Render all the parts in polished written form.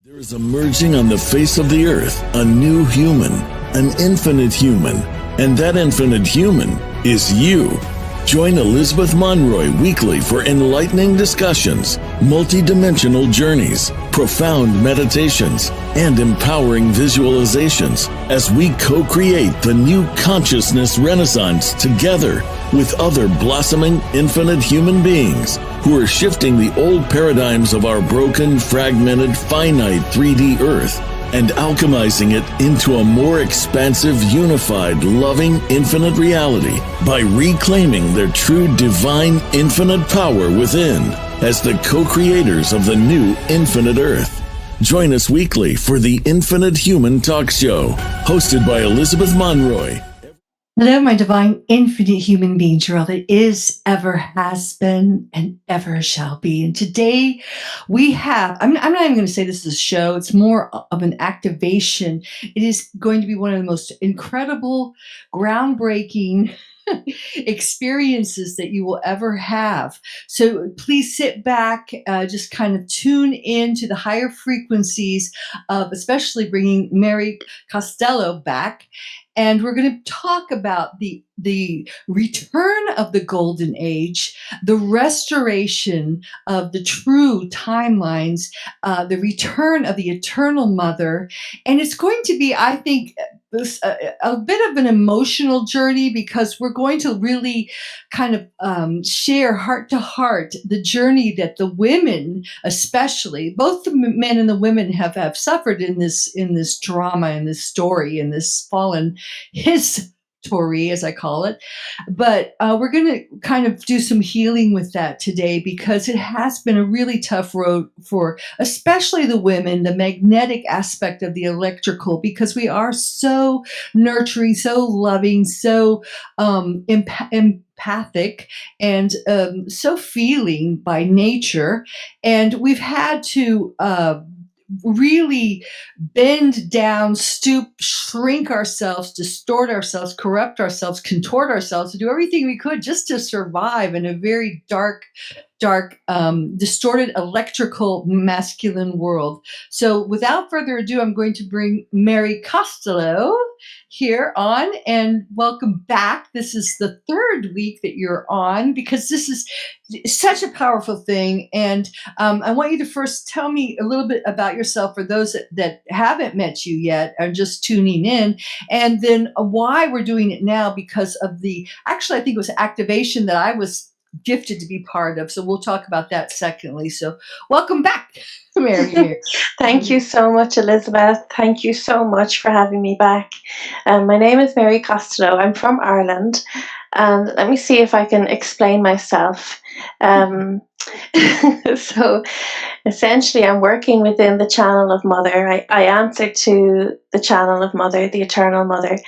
There is emerging on the face of the earth a new human, an infinite human, and that infinite human is you. Join Elizabeth Monroy weekly for enlightening discussions, multi-dimensional journeys, profound meditations, and empowering visualizations as we co-create the new consciousness renaissance together with other blossoming infinite human beings who are shifting the old paradigms of our broken, fragmented, finite 3D Earth and alchemizing it into a more expansive, unified, loving, infinite reality by reclaiming their true divine, infinite power within as the co-creators of the new infinite Earth. Join us weekly for the Infinite Human Talk Show, hosted by Elizabeth Monroy. Hello, my divine, infinite human beings. You're all that is, ever has been, and ever shall be. And today we have, I'm not even going to say this is a show. It's more of an activation. It is going to be one of the most incredible, groundbreaking experiences that you will ever have. So please sit back, just kind of tune in to the higher frequencies of especially bringing Mary Costello back. And we're going to talk about the return of the golden age, the restoration of the true timelines, the return of the eternal mother. And it's going to be, I think, a bit of an emotional journey because we're going to really kind of share heart to heart the journey that the women, especially both the men and the women, have suffered in this drama, in this story, in this fallen HIS-tory, as I call it. But we're going to kind of do some healing with that today because it has been a really tough road for especially the women, the magnetic aspect of the electrical, because we are so nurturing, so loving, so empathic, and so feeling by nature. And we've had to really bend down, stoop, shrink ourselves, distort ourselves, corrupt ourselves, contort ourselves, to do everything we could just to survive in a very dark, distorted electrical masculine world. So without further ado, I'm going to bring Mary Costello here on, and welcome back. This is the third week that you're on because this is such a powerful thing. And I want you to first tell me a little bit about yourself for those that haven't met you yet, are just tuning in, and then why we're doing it now because of actually, I think it was activation that I was gifted to be part of. So we'll talk about that secondly. So welcome back, Mary. Thank you so much, Elizabeth. Thank you so much for having me back. My name is Mary Costello. I'm from Ireland. And let me see if I can explain myself. So essentially, I'm working within the channel of Mother. I answer to the channel of Mother, the Eternal Mother.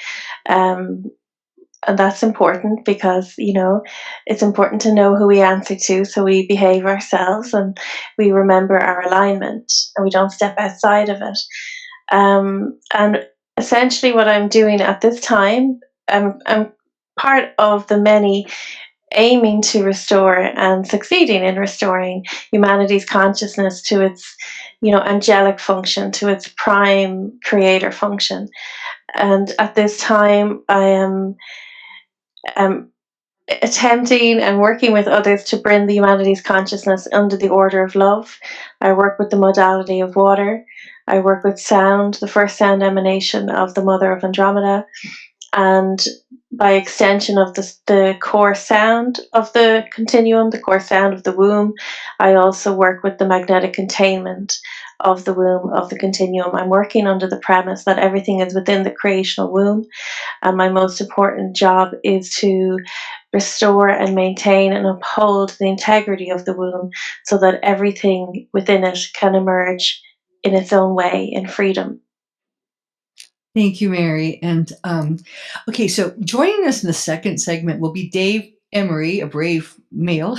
And that's important because, it's important to know who we answer to so we behave ourselves and we remember our alignment and we don't step outside of it. And essentially what I'm doing at this time, I'm part of the many aiming to restore and succeeding in restoring humanity's consciousness to its, angelic function, to its prime creator function. And at this time, I am attempting and working with others to bring the humanity's consciousness under the order of love. I work with the modality of water. I work with sound, the first sound emanation of the Mother of Andromeda, and by extension of the core sound of the continuum, the core sound of the womb. I also work with the magnetic containment of the womb, of the continuum. I'm working under the premise that everything is within the creational womb, and my most important job is to restore and maintain and uphold the integrity of the womb so that everything within it can emerge in its own way in freedom. Thank you, Mary. And okay, so joining us in the second segment will be Dave Emery, a brave male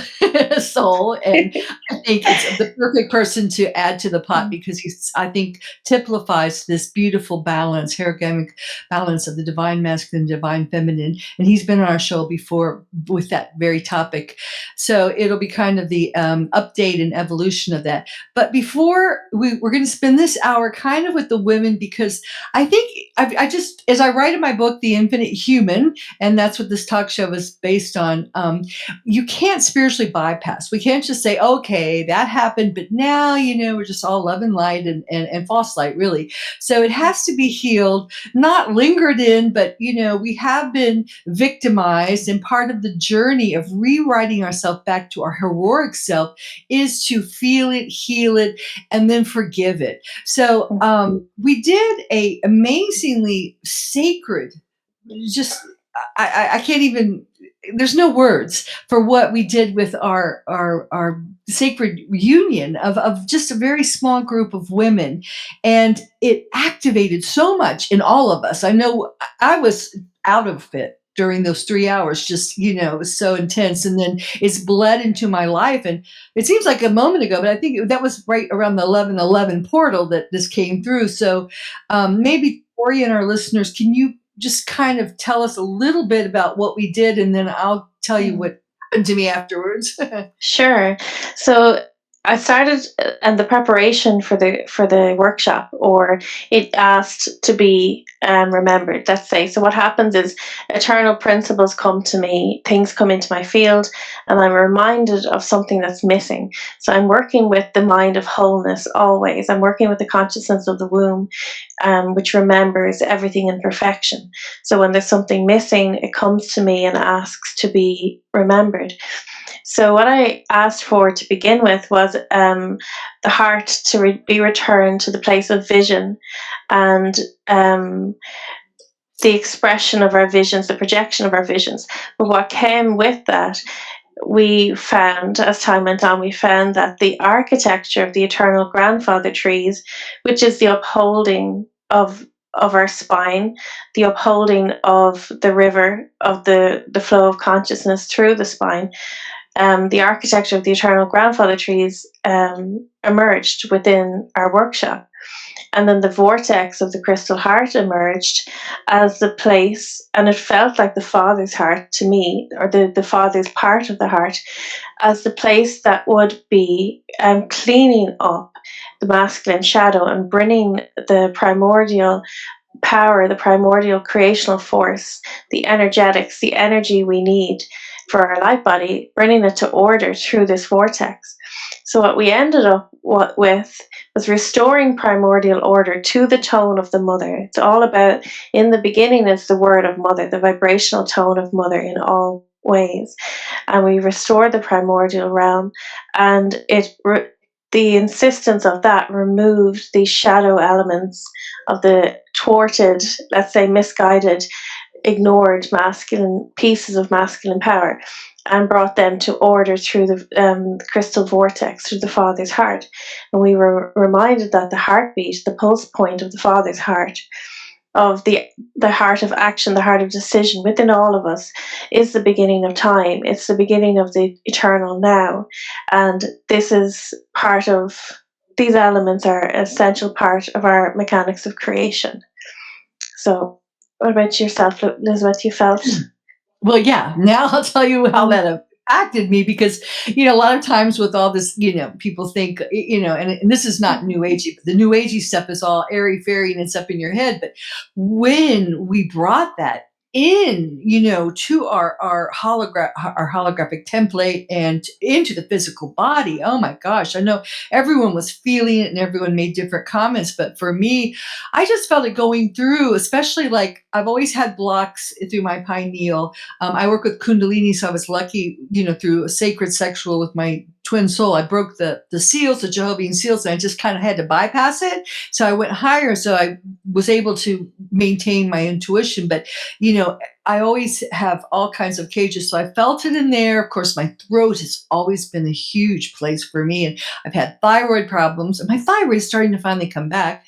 soul, and I think it's the perfect person to add to the pot because he's, I think, typifies this beautiful balance, herogamic balance of the divine masculine, divine feminine. And he's been on our show before with that very topic. So it'll be kind of the update and evolution of that. But before we're going to spend this hour kind of with the women because I think I just, as I write in my book, The Infinite Human, and that's what this talk show is based on. You can't spiritually bypass. We can't just say, okay, that happened, but now, we're just all love and light and false light, really. So it has to be healed, not lingered in, but, we have been victimized. And part of the journey of rewriting ourselves back to our heroic self is to feel it, heal it, and then forgive it. So we did a amazingly sacred, just I can't even. There's no words for what we did with our sacred union of just a very small group of women, and it activated so much in all of us. I know I was out of it during those 3 hours, just it was so intense, and then it's bled into my life. And it seems like a moment ago, but I think that was right around the 11:11 portal that this came through. So maybe Tori and our listeners, can you just kind of tell us a little bit about what we did, and then I'll tell you what happened to me afterwards. Sure. So I started, and the preparation for the workshop, or it asked to be remembered. Let's say. So what happens is eternal principles come to me, things come into my field, and I'm reminded of something that's missing. So I'm working with the mind of wholeness always. I'm working with the consciousness of the womb, which remembers everything in perfection. So when there's something missing, it comes to me and asks to be remembered. So what I asked for to begin with was the heart to be returned to the place of vision, and the expression of our visions, the projection of our visions. But what came with that, we found, as time went on, we found that the architecture of the eternal grandfather trees, which is the upholding of our spine, the upholding of the river, of the flow of consciousness through the spine, the architecture of the eternal grandfather trees emerged within our workshop. And then the vortex of the crystal heart emerged as the place, and it felt like the father's heart to me, or the father's part of the heart, as the place that would be cleaning up the masculine shadow and bringing the primordial power, the primordial creational force, the energetics, the energy we need for our light body, bringing it to order through this vortex. So what we ended up with was restoring primordial order to the tone of the mother. It's all about, in the beginning, it's the word of mother, the vibrational tone of mother in all ways. And we restored the primordial realm, and the insistence of that removed the shadow elements of the thwarted, let's say misguided, ignored masculine pieces of masculine power, and brought them to order through the crystal vortex, through the father's heart. And we were reminded that the heartbeat, the pulse point of the father's heart, of the heart of action, the heart of decision within all of us, is the beginning of time. It's the beginning of the eternal now. And this is part of, these elements are an essential part of our mechanics of creation. So what about yourself, Elizabeth? You felt? Well, yeah. Now I'll tell you how that impacted me because, a lot of times with all this, people think, and this is not new agey, but the new agey stuff is all airy fairy and it's up in your head. But when we brought that in, to our holographic template and into the physical body, oh my gosh, I know everyone was feeling it and everyone made different comments. But for me, I just felt it going through, especially like I've always had blocks through my pineal. I work with Kundalini, so I was lucky, through a sacred sexual with my twin soul. I broke the seals, the Jehovah's seals, and I just kind of had to bypass it. So I went higher, so I was able to maintain my intuition. But, I always have all kinds of cages. So I felt it in there. Of course, my throat has always been a huge place for me. And I've had thyroid problems, and my thyroid is starting to finally come back.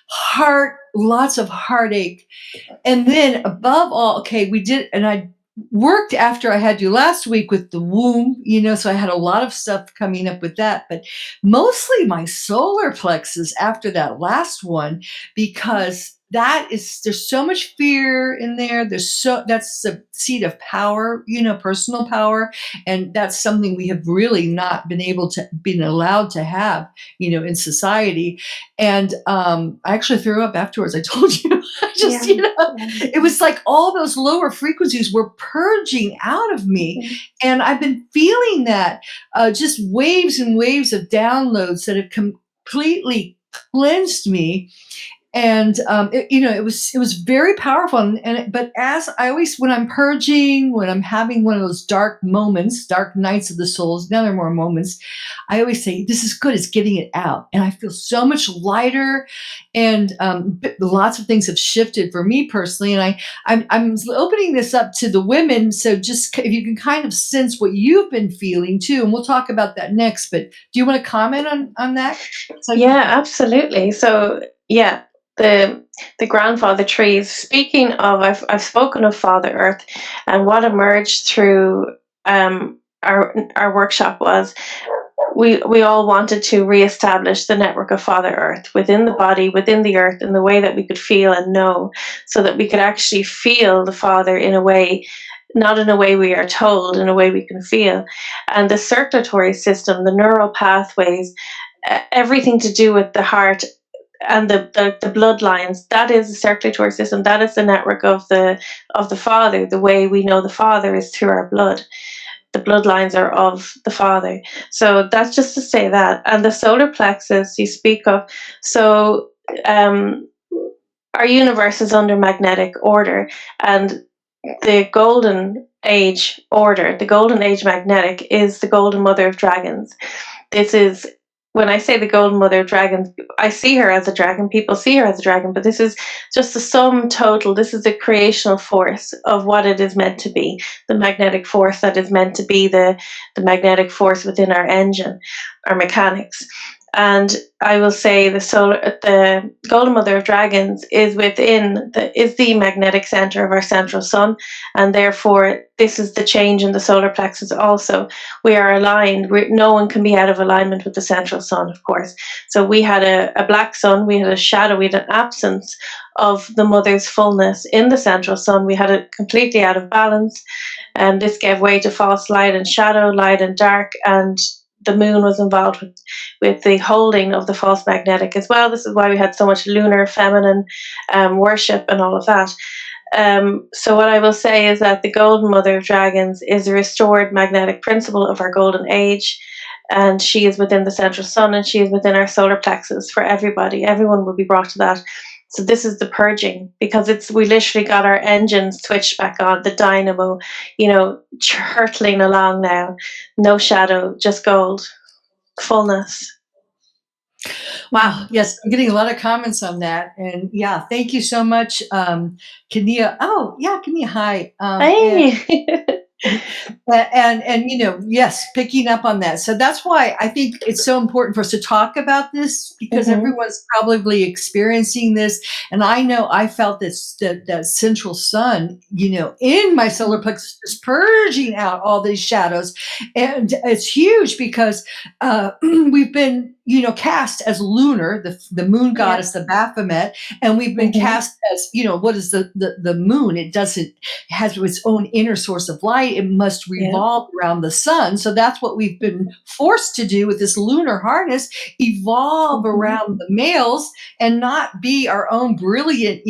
Heart, lots of heartache. And then above all, okay, we did, and I worked after I had you last week with the womb, so I had a lot of stuff coming up with that, but mostly my solar plexus after that last one, because there's so much fear in there. That's the seat of power, personal power. And that's something we have really not been allowed to have, in society. And I actually threw up afterwards. I told you, I just, Yeah. it was like all those lower frequencies were purging out of me. And I've been feeling that just waves and waves of downloads that have completely cleansed me. And it was very powerful. But as I always, when I'm purging, when I'm having one of those dark moments, dark nights of the souls, now there are more moments, I always say, this is good, it's getting it out. And I feel so much lighter. And lots of things have shifted for me personally. And I'm opening this up to the women. So just if you can kind of sense what you've been feeling too, and we'll talk about that next. But do you want to comment on that? Yeah, absolutely. So yeah, the grandfather trees. Speaking of, I've spoken of Father Earth, and what emerged through our workshop was we all wanted to reestablish the network of Father Earth within the body, within the earth, in the way that we could feel and know, so that we could actually feel the Father in a way, not in a way we are told, in a way we can feel. And the circulatory system, the neural pathways, everything to do with the heart and the bloodlines, that is the circulatory system, that is the network of the Father. The way we know the Father is through our blood. The bloodlines are of the Father. So that's just to say that. And the solar plexus you speak of, so our universe is under magnetic order, and the golden age order, the golden age magnetic, is the golden mother of dragons. This is, when I say the golden mother of dragons, I see her as a dragon, people see her as a dragon, but this is just the sum total. This is the creational force of what it is meant to be, the magnetic force that is meant to be the magnetic force within our engine, our mechanics. And I will say the golden mother of dragons is the magnetic center of our central sun, and therefore this is the change in the solar plexus. Also, we are aligned. No one can be out of alignment with the central sun, of course. So we had a black sun, we had a shadow, we had an absence of the mother's fullness in the central sun. We had it completely out of balance, and this gave way to false light and shadow, light and dark, and the moon was involved with the holding of the false magnetic as well. This is why we had so much lunar, feminine worship and all of that. So what I will say is that the golden mother of dragons is a restored magnetic principle of our golden age, and she is within the central sun, and she is within our solar plexus for everybody. Everyone will be brought to that. So this is the purging, because we literally got our engines switched back on, the dynamo, hurtling along now. No shadow, just gold, fullness. Wow. Yes, I'm getting a lot of comments on that, and yeah, thank you so much, Kania. Oh, yeah, Kania. Hi. Hey. And yes, picking up on that. So that's why I think it's so important for us to talk about this, because everyone's probably experiencing this. And I know I felt that central sun, in my solar plexus, is purging out all these shadows. And it's huge because we've been, cast as lunar, the moon goddess, the Baphomet, and we've been cast as, what is the moon? It has its own inner source of light. It must revolve around the sun. So that's what we've been forced to do with this lunar harness, evolve around the males and not be our own brilliant,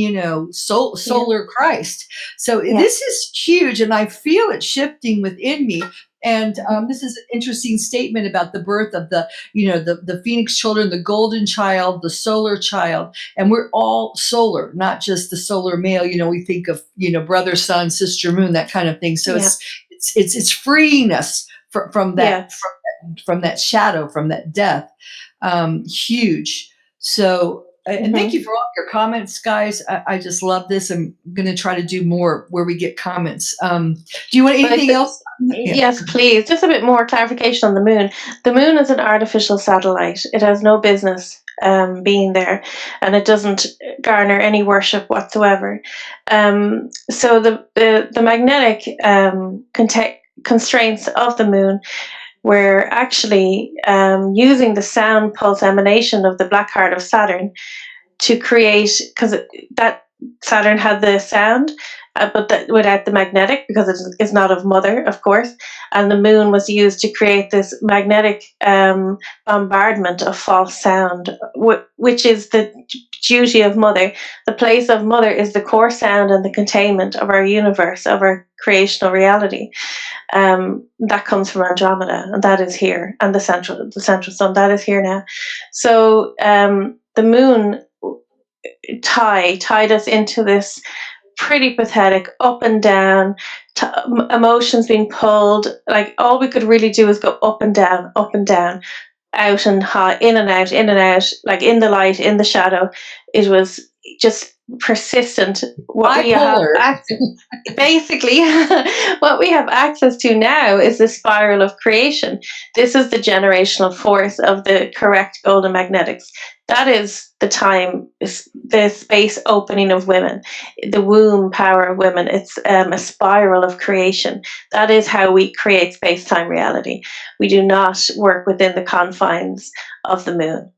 solar Christ. So this is huge, and I feel it shifting within me. And this is an interesting statement about the birth of the Phoenix children, the golden child, the solar child. And we're all solar, not just the solar male. We think of, brother, sun, sister, moon, that kind of thing. So it's freeing us from that, from that shadow, from that death. Huge. So, and thank you for all your comments, guys. I just love this. I'm going to try to do more where we get comments. Do you want anything else? Yes, please. Just a bit more clarification on the moon. The moon is an artificial satellite. It has no business being there, and it doesn't garner any worship whatsoever. So the magnetic constraints of the moon were actually using the sound pulse emanation of the black heart of Saturn to create, because that Saturn had the sound, but without the magnetic, because it is not of mother, of course. And the moon was used to create this magnetic bombardment of false sound, which is the duty of mother. The place of mother is the core sound and the containment of our universe, of our creational reality. That comes from Andromeda, and that is here, and the central sun, that is here now. So the moon tied us into this pretty pathetic up and down, emotions being pulled. Like, all we could really do was go up and down, out and high, in and out, like in the light, in the shadow. It was just persistent. What we have basically what we have access to now is the spiral of creation. This is the generational force of the correct golden magnetics. That is the time, is the space opening of women, the womb power of women. It's a spiral of creation. That is how we create space-time reality. We do not work within the confines of the moon.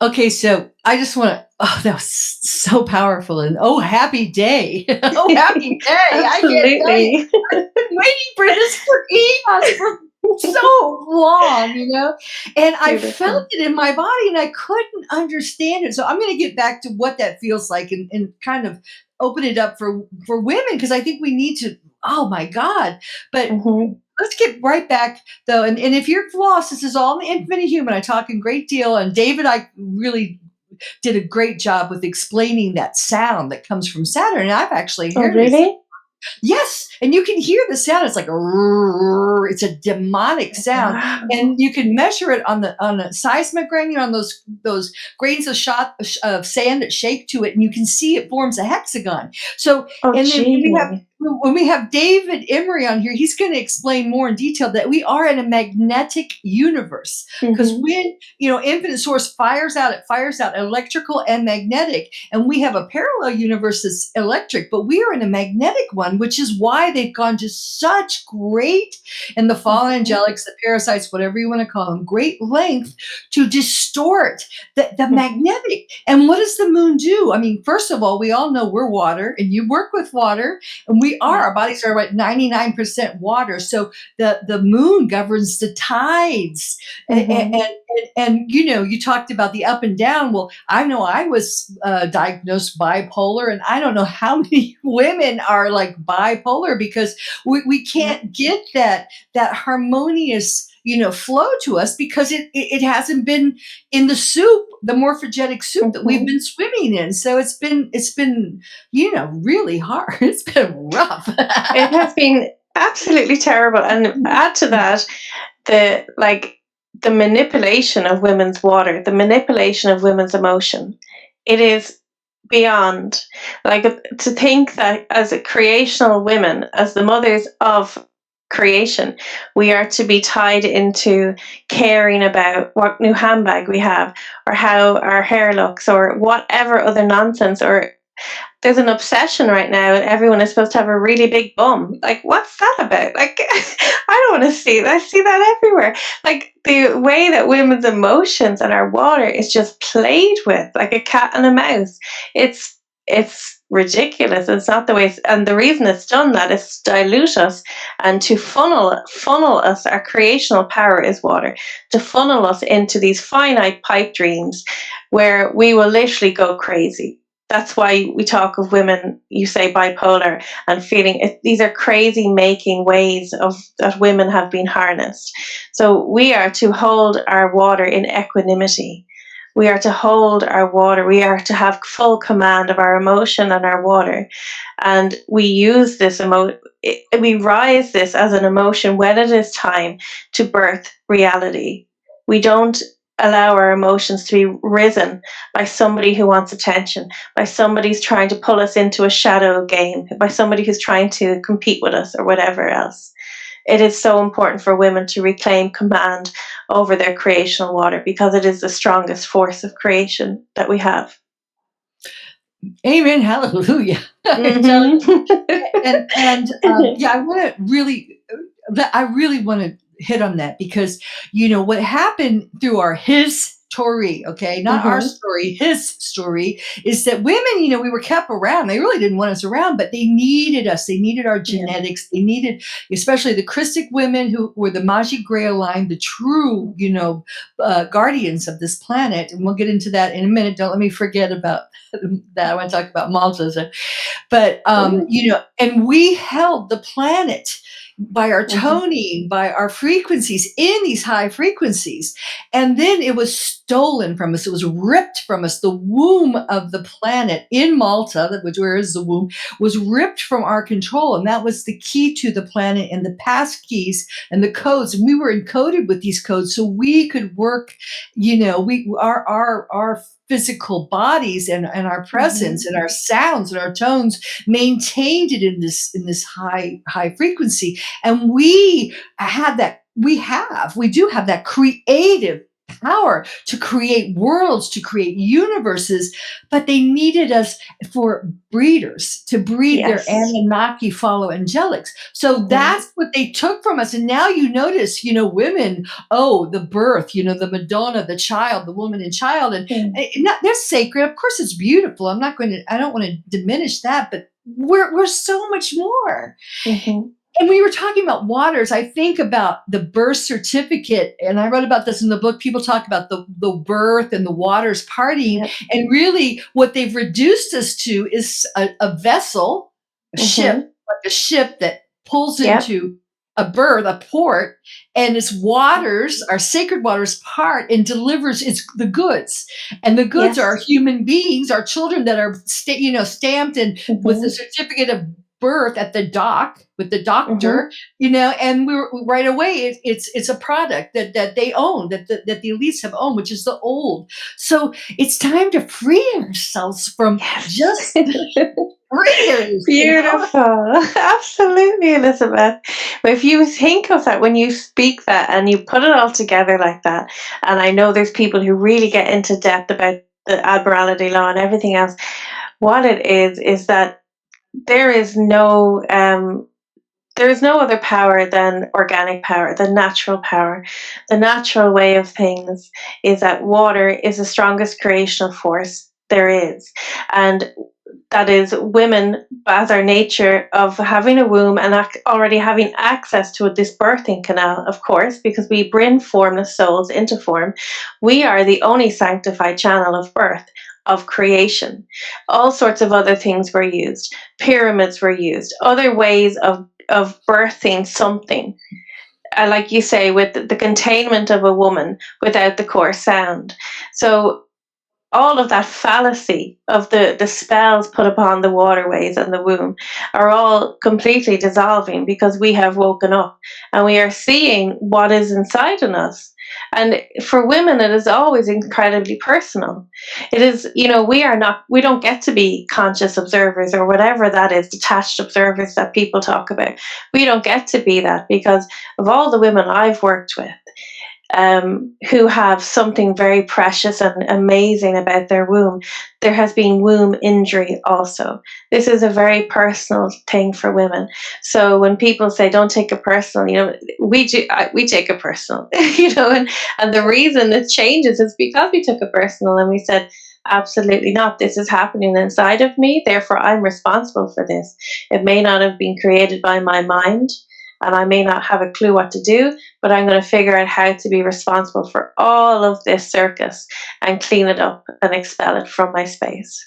Okay, so I just want to, that was so powerful. And happy day. Oh, happy day. Absolutely. I've been waiting for this for eons, for so long, and I felt it in my body and I couldn't understand it. So I'm going to get back to what that feels like and kind of open it up for women, because I think we need to, oh my God. But let's get right back, though. And if you're lost, this is all in the infinite human. I talk a great deal. And David, I really did a great job with explaining that sound that comes from Saturn. And I've actually heard really? Yes, and you can hear the sound. It's like it's a demonic sound, and you can measure it on a seismogram, on those grains of sand that shake to it, and you can see it forms a hexagon. So, then when we have David Emery on here, he's going to explain more in detail that we are in a magnetic universe, because when infinite source fires out electrical and magnetic, and we have a parallel universe that's electric, but we are in a magnetic one, which is why they've gone to such great, and the fallen angelics, the parasites, whatever you want to call them, great length to distort the magnetic. And what does the moon do? I mean, first of all, we all know we're water, and you work with water, and our bodies are at 99% water. So the moon governs the tides. And you talked about the up and down. Well, I know I was diagnosed bipolar, and I don't know how many women are like bipolar, because we can't get that harmonious flow to us, because it hasn't been in the soup, the morphogenic soup that we've been swimming in. So it's been really hard. It's been rough. It has been absolutely terrible. And add to that the manipulation of women's water, the manipulation of women's emotion. It is beyond, to think that as a creational women, as the mothers of creation, we are to be tied into caring about what new handbag we have, or how our hair looks, or whatever other nonsense. Or there's an obsession right now, and everyone is supposed to have a really big bum. Like, what's that about? Like, I don't want to see that. I see that everywhere. Like, the way that women's emotions and our water is just played with, like a cat and a mouse. It's ridiculous. It's not the way. And the reason it's done that is to dilute us and to funnel us. Our creational power is water, to funnel us into these finite pipe dreams where we will literally go crazy. That's why we talk of women, you say bipolar, and feeling these are crazy making ways that women have been harnessed. So we are to hold our water in equanimity. We are to hold our water. We are to have full command of our emotion and our water. And we use this we rise this as an emotion when it is time to birth reality. We don't allow our emotions to be risen by somebody who wants attention, by somebody who's trying to pull us into a shadow game, by somebody who's trying to compete with us, or whatever else. it is so important for women to reclaim command over their creational water, because it is the strongest force of creation that we have. Amen. Hallelujah. I tell you. Hmm. Yeah, I really want to hit on that because, what happened through our his story, okay, not our Hmm. story, his story, is that women, we were kept around. They really didn't want us around, but they needed us. They needed our Yeah. genetics. They needed, especially the Christic women who were the Magi Grail line, the true, guardians of this planet. And we'll get into that in a minute. Don't let me forget about that. I want to talk about Malta. But Ooh. and we held the planet by our Mhm. toning, by our frequencies in these high frequencies. And then it was stolen from us. It was ripped from us. The womb of the planet in Malta, where is the womb, was ripped from our control. And that was the key to the planet and the pass keys and the codes. And we were encoded with these codes so we could work, our physical bodies and our presence Mhm. and our sounds and our tones maintained it in this high frequency. And we do have that creative power to create worlds, to create universes, but they needed us for breeders to breed their Yes. Anunnaki follow angelics. So Mhm. that's what they took from us. And now you notice, women, the birth, the Madonna, the child, the woman and child, and Mm. they're sacred. Of course, it's beautiful. I don't want to diminish that, but we're so much more. Mhm. And we were talking about waters. I think about the birth certificate, and I wrote about this in the book. People talk about the birth and the waters partying, Yep. and really what they've reduced us to is a vessel, a ship, Mhm. like a ship that pulls Yep. into a port, and its waters, our sacred waters, part and delivers the goods. And the goods are Yes. human beings, our children that are stamped and with the Mhm. certificate of birth at the dock with the Mhm. doctor, and we're right away. It's a product that they own, that the elites have owned, which is the old. So it's time to free ourselves from Yes. just breeders. Beautiful. Absolutely, Elizabeth. But if you think of that, when you speak that and you put it all together like that, and I know there's people who really get into depth about the admiralty law and everything else, what it is that there is no there is no other power than organic power, the natural power. The natural way of things is that water is the strongest creational force there is. And that is women, as our nature of having a womb and already having access to this birthing canal, of course, because we bring formless souls into form. We are the only sanctified channel of birth, of creation. All sorts of other things were used. Pyramids were used. Other ways of birthing something. Like you say, with the containment of a woman without the core sound. So all of that fallacy of the spells put upon the waterways and the womb are all completely dissolving, because we have woken up and we are seeing what is inside in us. And for women, it is always incredibly personal. It is, we don't get to be conscious observers or whatever that is, detached observers that people talk about. We don't get to be that, because of all the women I've worked with, who have something very precious and amazing about their womb, there has been womb injury also. This is a very personal thing for women. So when people say don't take it personal, we do. We take it personal, and the reason it changes is because we took it personal and we said, absolutely not. This is happening inside of me. Therefore, I'm responsible for this. It may not have been created by my mind, and I may not have a clue what to do, but I'm going to figure out how to be responsible for all of this circus and clean it up and expel it from my space,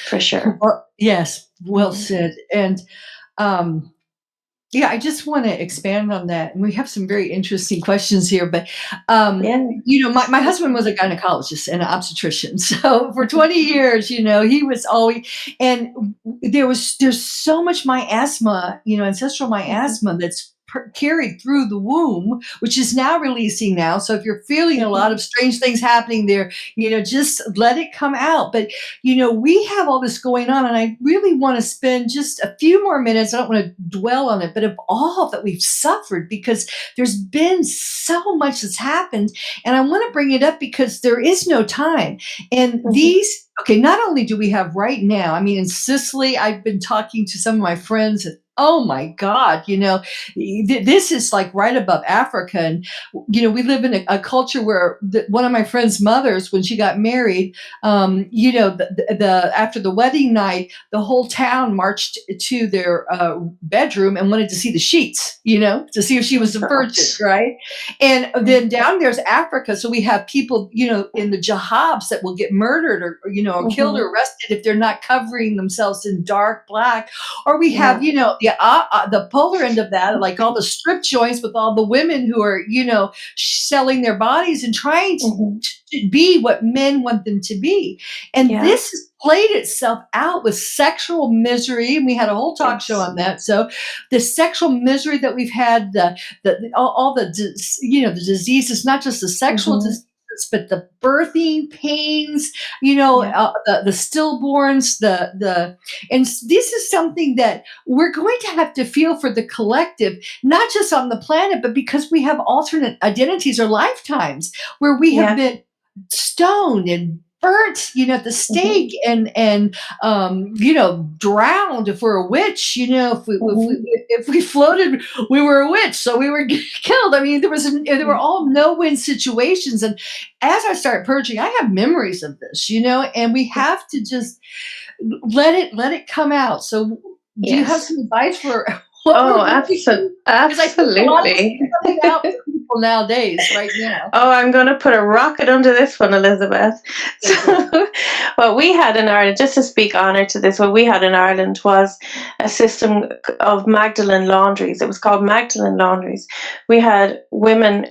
for sure. Well, yes, well Mhm. said. And um, yeah, I just want to expand on that. And we have some very interesting questions here. But, Yeah. my husband was a gynecologist and an obstetrician. So for 20 years, he was always, and there's so much miasma, ancestral Mhm. miasma that's carried through the womb, which is now releasing now. So if you're feeling a lot of strange things happening there, just let it come out. But, we have all this going on, and I really want to spend just a few more minutes. I don't want to dwell on it, but of all that we've suffered, because there's been so much that's happened. And I want to bring it up because there is no time. And okay, not only do we have right now, I mean, in Sicily, I've been talking to some of my friends, and oh my God, this is like right above Africa. And, we live in a culture where one of my friend's mothers, when she got married, after the wedding night, the whole town marched to their bedroom and wanted to see the sheets, to see if she was a virgin, right? And then down there's Africa. So we have people, in the jihadis that will get murdered or killed or arrested if they're not covering themselves in dark black. Or we have, the polar end of that, like all the strip joints with all the women who are, selling their bodies and trying to be what men want them to be. And this has played itself out with sexual misery. And we had a whole talk show on that. So the sexual misery that we've had, all the diseases, not just the sexual diseases, but the birthing pains, the stillborns, and this is something that we're going to have to feel for the collective, not just on the planet, but because we have alternate identities or lifetimes where we have been stoned and burnt, at the stake, and drowned if we're a witch. If we floated, we were a witch, so we were killed. I mean, there were all no-win situations. And as I start purging, I have memories of this, and we have to just let it come out. So, do you have some advice for? Absolutely. Coming out for people nowadays, right now. Oh, I'm going to put a rocket under this one, Elizabeth. So, what we had in Ireland, just to speak honour to this, what we had in Ireland was a system of Magdalene laundries. It was called Magdalene laundries. We had women,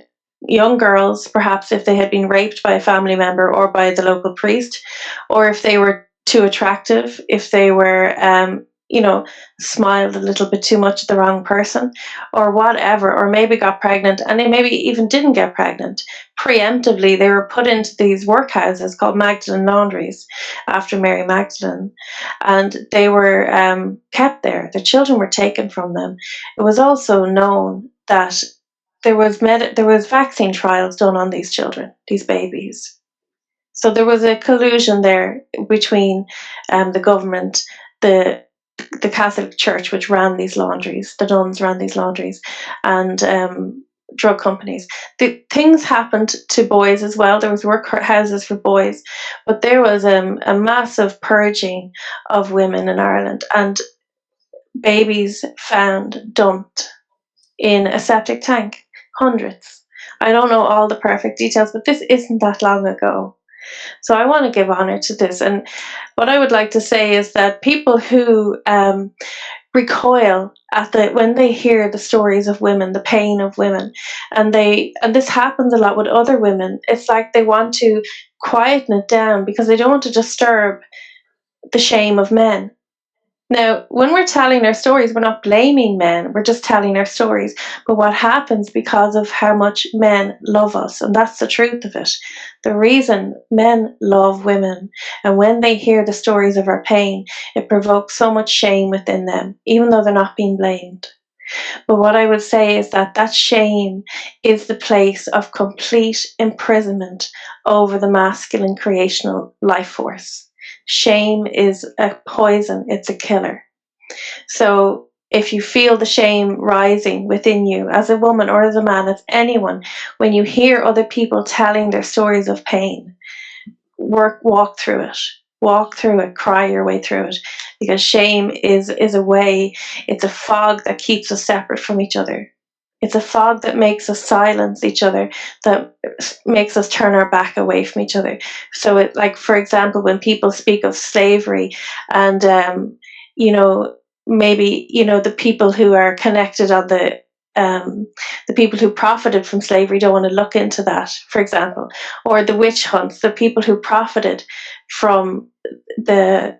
young girls, perhaps if they had been raped by a family member or by the local priest, or if they were too attractive, if they were smiled a little bit too much at the wrong person or whatever, or maybe got pregnant, and they maybe even didn't get pregnant. Preemptively, they were put into these workhouses called Magdalene laundries after Mary Magdalene, and they were kept there. Their children were taken from them. It was also known that there was vaccine trials done on these children, these babies. So there was a collusion there between the government, the Catholic Church, which ran these laundries, the nuns ran these laundries, and drug companies. The things happened to boys as well. There was workhouses for boys, but there was a massive purging of women in Ireland, and babies found dumped in a septic tank, hundreds. I don't know all the perfect details, but this isn't that long ago. So I want to give honour to this. And what I would like to say is that people who recoil at when they hear the stories of women, the pain of women, and this happens a lot with other women, it's like they want to quieten it down because they don't want to disturb the shame of men. Now, when we're telling our stories, we're not blaming men, we're just telling our stories. But what happens because of how much men love us, and that's the truth of it. The reason men love women, and when they hear the stories of our pain, it provokes so much shame within them, even though they're not being blamed. But what I would say is that shame is the place of complete imprisonment over the masculine creational life force. Shame is a poison, it's a killer. So if you feel the shame rising within you as a woman or as a man, as anyone, when you hear other people telling their stories of pain, walk through it. Walk through it, cry your way through it, because shame is a way, it's a fog that keeps us separate from each other. It's a fog that makes us silence each other, that makes us turn our back away from each other. So it, like, for example, when people speak of slavery and, maybe, the people who are connected on the people who profited from slavery don't want to look into that, for example, or the witch hunts, the people who profited from the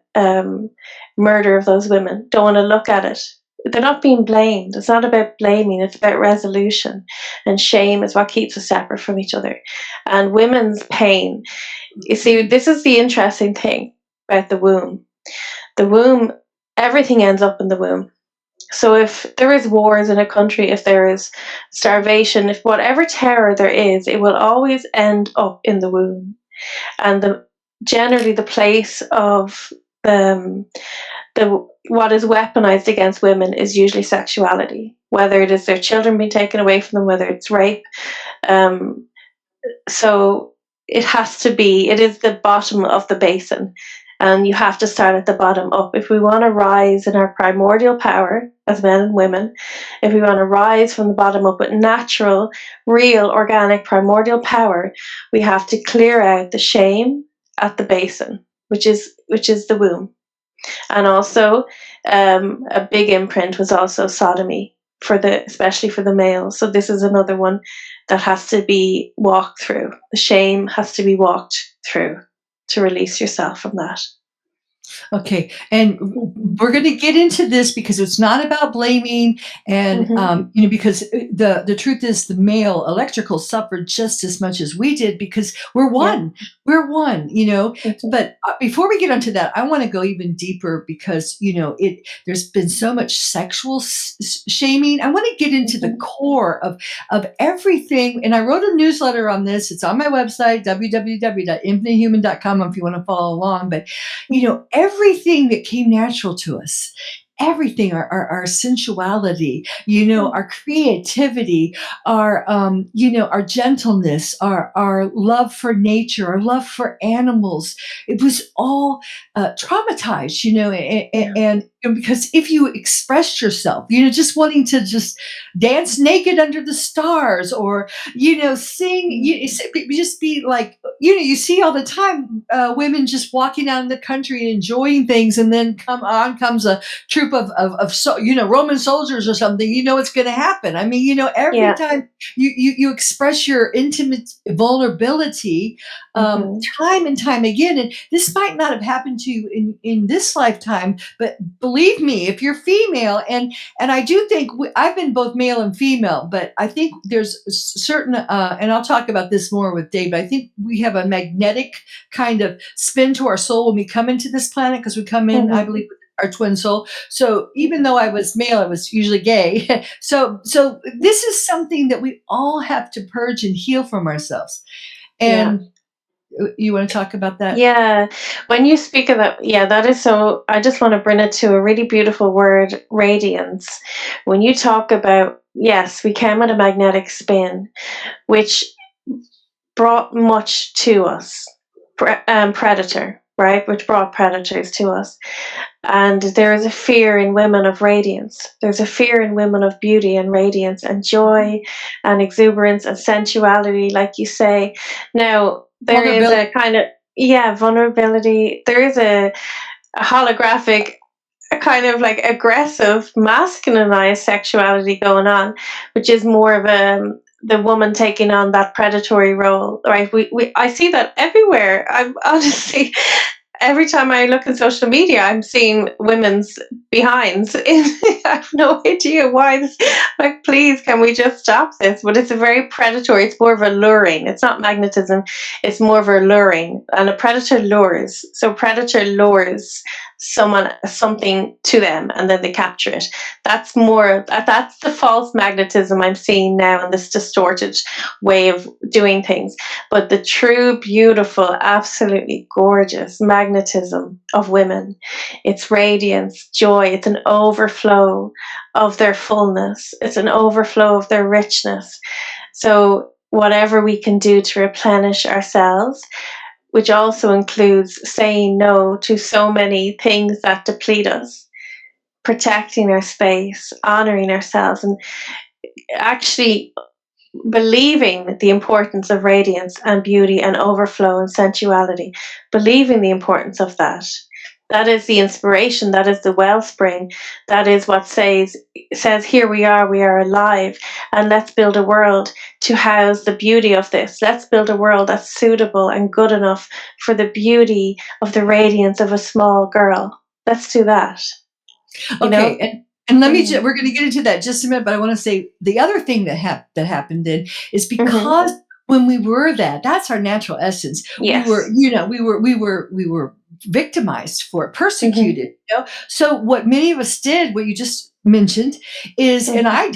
murder of those women don't want to look at it. they're not being blamed. It's not about blaming, it's about resolution. And shame is what keeps us separate from each other. And women's pain, you see, this is the interesting thing about the womb. The womb, everything ends up in the womb. So if there is wars in a country, if there is starvation, if whatever terror there is, it will always end up in the womb. And generally the place of the what is weaponized against women is usually sexuality, whether it is their children being taken away from them, whether it's rape. Um, so it has to be, it is the bottom of the basin. And you have to start at the bottom up. If we want to rise in our primordial power as men and women, if we want to rise from the bottom up with natural, real, organic, primordial power, we have to clear out the shame at the basin, which is the womb. And also, a big imprint was also sodomy, especially for the males. So this is another one that has to be walked through. The shame has to be walked through to release yourself from that. Okay, and we're going to get into this because it's not about blaming, and because the truth is the male electrical suffered just as much as we did because we're one. Yeah. We're one, But before we get onto that, I want to go even deeper because there's been so much sexual shaming. I want to get into the core of everything, and I wrote a newsletter on this. It's on my website www.infinitehuman.com if you want to follow along. But everything that came natural to us, everything, our sensuality, our creativity, our gentleness, our love for nature, our love for animals, it was all traumatized, and because if you expressed yourself, just wanting to just dance naked under the stars or, sing, just be like, you see all the time women just walking out in the country and enjoying things. And then comes a troop of Roman soldiers or something, it's going to happen. I mean, every time you express your intimate vulnerability, time and time again, and this might not have happened to you in this lifetime, but believe me, if you're female, and I do think I've been both male and female, but I think there's certain, and I'll talk about this more with Dave, but I think we have a magnetic kind of spin to our soul when we come into this planet, because we come in, I believe, with our twin soul. So even though I was male, I was usually gay. So this is something that we all have to purge and heal from ourselves. And you want to talk about that? Yeah. When you speak of that, that is so, I just want to bring it to a really beautiful word, radiance. When you talk about, yes, we came at a magnetic spin, which brought much to us, predator, right? Which brought predators to us. And there is a fear in women of radiance. There's a fear in women of beauty and radiance and joy and exuberance and sensuality, like you say. Now, there is a kind of, vulnerability. There is a holographic, a kind of like aggressive, masculinized sexuality going on, which is more of the woman taking on that predatory role, right? I see that everywhere. I'm honestly, every time I look at social media, I'm seeing women's behinds. I have no idea why. Like, please, can we just stop this? But it's a very predatory. It's more of a luring. It's not magnetism. It's more of a luring. And a predator lures. So predator lures something to them, and then they capture it. That's the false magnetism I'm seeing now in this distorted way of doing things. But the true, beautiful, absolutely gorgeous magnetism of women, it's radiance, joy, it's an overflow of their fullness, it's an overflow of their richness. So whatever we can do to replenish ourselves, which also includes saying no to so many things that deplete us, protecting our space, honoring ourselves, and actually believing the importance of radiance and beauty and overflow and sensuality, believing the importance of that. That is the inspiration, that is the wellspring, that is what says, here we are alive, and let's build a world to house the beauty of this. Let's build a world that's suitable and good enough for the beauty of the radiance of a small girl. Let's do that. Okay, And let me Mm. we're going to get into that just a minute, but I want to say the other thing that happened then is Mhm. because when we were that's our natural essence. We were, Yes. we were victimized for it, Mhm. persecuted, So what many of us did, what you just mentioned, is, and Mhm. I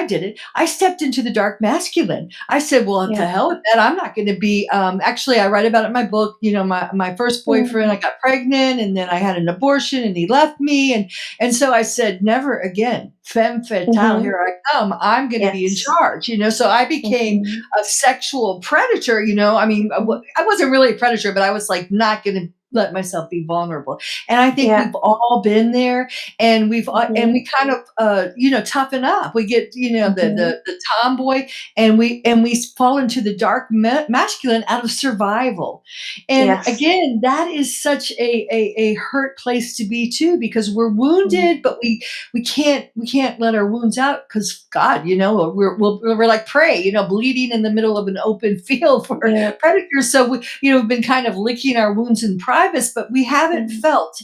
did it. I stepped into the dark masculine. I said, well, to Yeah. hell with that. I'm not going to be, actually, I write about it in my book, my first boyfriend, Mm. I got pregnant and then I had an abortion and he left me. And so I said, never again, femme fatale, Mhm. here I come. I'm going to be in Yes. charge, So I became Mhm. a sexual predator, I mean, Mhm. I wasn't really a predator, but I was like not going to let myself be vulnerable. And I think Yeah. we've all been there, and and Mhm. we kind of, toughen up. We get, Mhm. the tomboy, and we fall into the dark masculine out of survival. And Yes. again, that is such a hurt place to be too, because we're Mhm. wounded, but we can't let our wounds out because God, we're like prey, bleeding in the middle of an open field for Yeah. predators. So we've been kind of licking our wounds in private, but we haven't Mhm. felt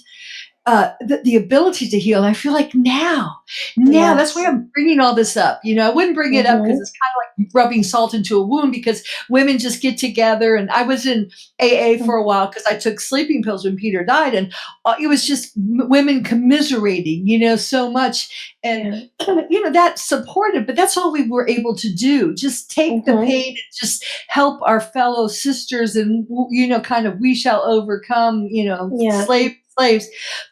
the ability to heal. And I feel like now that's why Yes. I'm bringing all this up. I wouldn't bring it up because Mhm. it's kind of like rubbing salt into a wound, because women just get together. And I was in AA for a Mhm. while because I took sleeping pills when Peter died. And it was just women commiserating, so much. And, Yeah. that's supportive, but that's all we were able to do. Just take the Mhm. pain and just help our fellow sisters. And, kind of, we shall overcome, Yeah. slaves.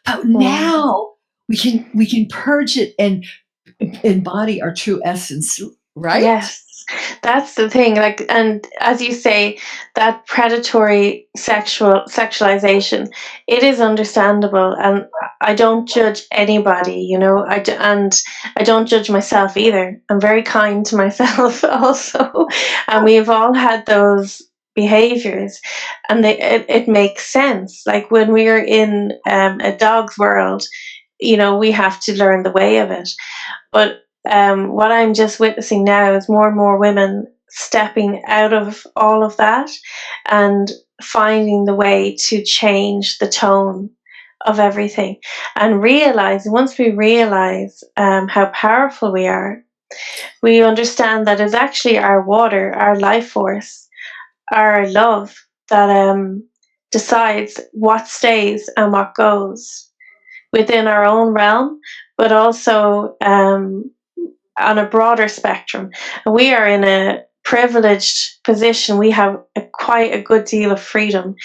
But Mm. now we can purge it and embody our true essence, right? Yes, that's the thing. Like, and as you say, that predatory sexualization, it is understandable, and I don't judge anybody. And I don't judge myself either. I'm very kind to myself also, and we've all had those behaviors, and it makes sense. Like when we are in a dog's world, we have to learn the way of it. But what I'm just witnessing now is more and more women stepping out of all of that and finding the way to change the tone of everything, and realize, once we realize how powerful we are, we understand that it's actually our water, our life force, our love that decides what stays and what goes within our own realm, but also on a broader spectrum. And we are in a privileged position. We have quite a good deal of freedom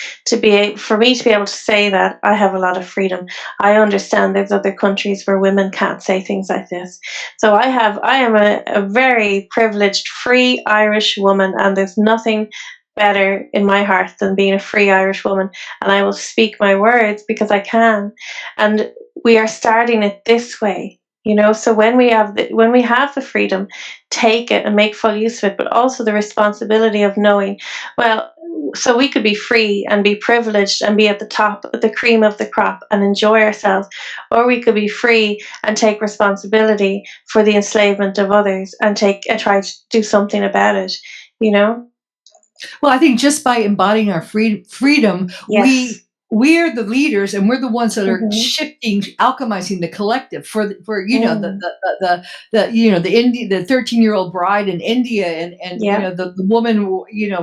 for me to be able to say that I have a lot of freedom. I understand there's other countries where women can't say things like this. So I am a very privileged, free Irish woman, and there's nothing better in my heart than being a free Irish woman. And I will speak my words because I can. And we are starting it this way. So when we have the freedom, take it and make full use of it, but also the responsibility of knowing, well, so we could be free and be privileged and be at the top, the cream of the crop, and enjoy ourselves, or we could be free and take responsibility for the enslavement of others and try to do something about it. You know? Well, I think just by embodying our freedom, Yes. we're the leaders, and we're the ones that are Mhm. shifting, alchemizing the collective for Mm. the 13-year-old bride in India, and Yeah. the woman